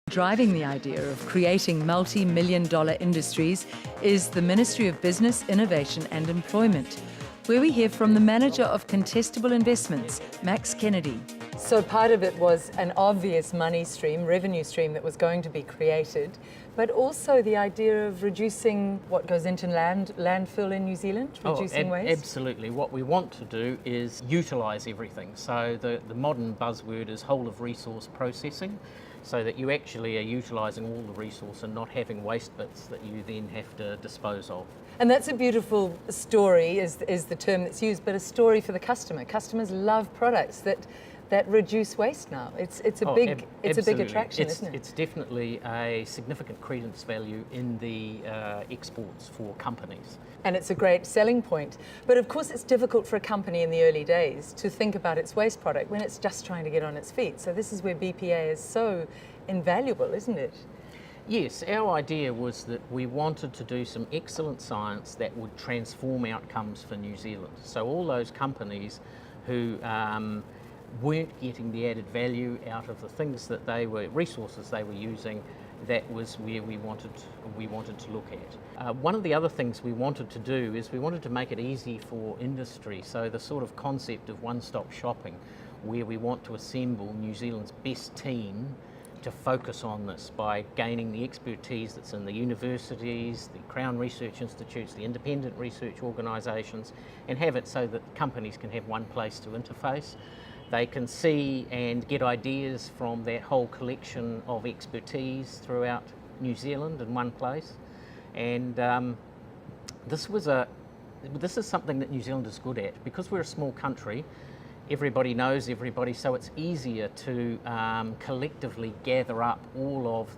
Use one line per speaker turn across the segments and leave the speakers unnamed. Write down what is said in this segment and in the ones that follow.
Driving the idea of creating multi-million-dollar industries is the Ministry of Business, Innovation and Employment, where we hear from the Manager of Contestable Investments, Max Kennedy. So part of it was an obvious money stream, revenue stream that was going to be created, but also the idea of reducing what goes into landfill in New Zealand, reducing waste?
Absolutely. What we want to do is utilise everything. So the modern buzzword is whole of resource processing, so that you actually are utilising all the resource and not having waste bits that you then have to dispose of.
And that's a beautiful story, is the term that's used, but a story for the customer. Customers love products that reduce waste now. It's a big attraction, isn't it?
It's definitely a significant credence value in the exports for companies.
And it's a great selling point. But of course it's difficult for a company in the early days to think about its waste product when it's just trying to get on its feet. So this is where BPA is so invaluable, isn't it?
Yes, our idea was that we wanted to do some excellent science that would transform outcomes for New Zealand. So all those companies who weren't getting the added value out of the things that resources they were using, that was where we wanted to look at. One of the other things we wanted to do is we wanted to make it easy for industry, so the sort of concept of one-stop shopping, where we want to assemble New Zealand's best team to focus on this by gaining the expertise that's in the universities, the Crown Research Institutes, the independent research organisations, and have it so that companies can have one place to interface. They can see and get ideas from that whole collection of expertise throughout New Zealand in one place. And this is something that New Zealand is good at. Because we're a small country, everybody knows everybody, so it's easier to collectively gather up all of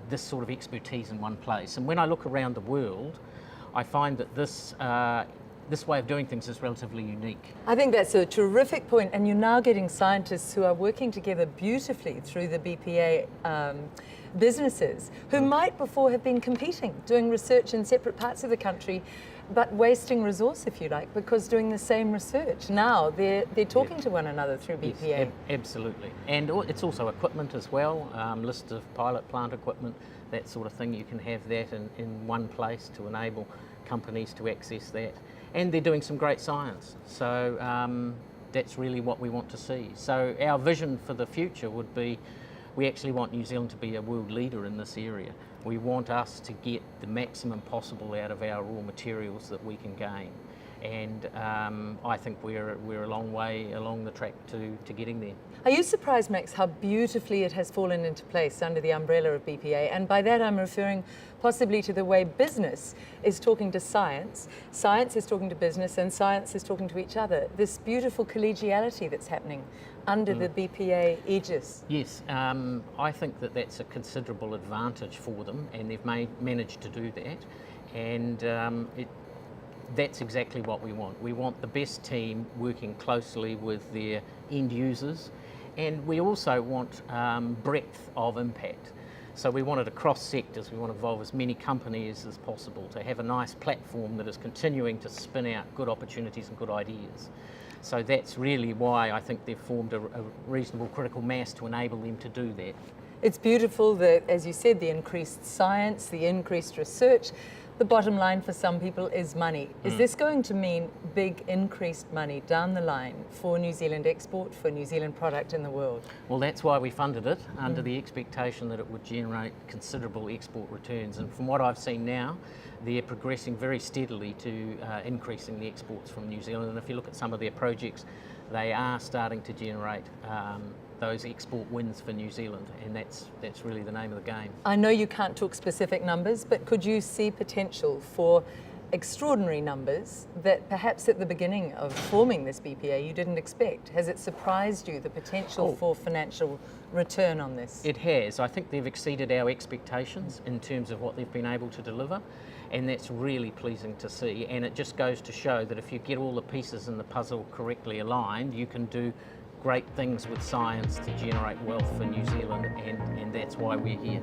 this sort of expertise in one place. And when I look around the world, I find that this way of doing things is relatively unique.
I think that's a terrific point, and you're now getting scientists who are working together beautifully through the BPA businesses who might before have been competing, doing research in separate parts of the country, but wasting resource, if you like, because doing the same research. Now they're talking to one another through BPA.
Yes, absolutely. And it's also equipment as well, list of pilot plant equipment, that sort of thing. You can have that in one place to enable companies to access that. And they're doing some great science. So that's really what we want to see. So our vision for the future would be, we actually want New Zealand to be a world leader in this area. We want us to get the maximum possible out of our raw materials that we can gain. And I think we're a long way along the track to getting there.
Are you surprised, Max, how beautifully it has fallen into place under the umbrella of BPA? And by that I'm referring possibly to the way business is talking to science, science is talking to business, and science is talking to each other. This beautiful collegiality that's happening under the BPA aegis.
Yes, I think that that's a considerable advantage for them, and they've managed to do that. And that's exactly what we want. We want the best team working closely with their end users, and we also want breadth of impact. So we want it across sectors. We want to involve as many companies as possible to have a nice platform that is continuing to spin out good opportunities and good ideas. So that's really why I think they've formed a reasonable critical mass to enable them to do that.
It's beautiful that, as you said, the increased science, the increased research. The bottom line for some people is money. Is this going to mean big increased money down the line for New Zealand export, for New Zealand product in the world?
Well, that's why we funded it, under the expectation that it would generate considerable export returns. And from what I've seen now, they're progressing very steadily to increasing the exports from New Zealand. And if you look at some of their projects, they are starting to generate those export wins for New Zealand, and that's really the name of the game.
I know you can't talk specific numbers, but could you see potential for extraordinary numbers that perhaps at the beginning of forming this BPA you didn't expect? Has it surprised you, the potential for financial return on this?
It has. I think they've exceeded our expectations in terms of what they've been able to deliver, and that's really pleasing to see. And it just goes to show that if you get all the pieces in the puzzle correctly aligned, you can do great things with science to generate wealth for New Zealand, and that's why we're here.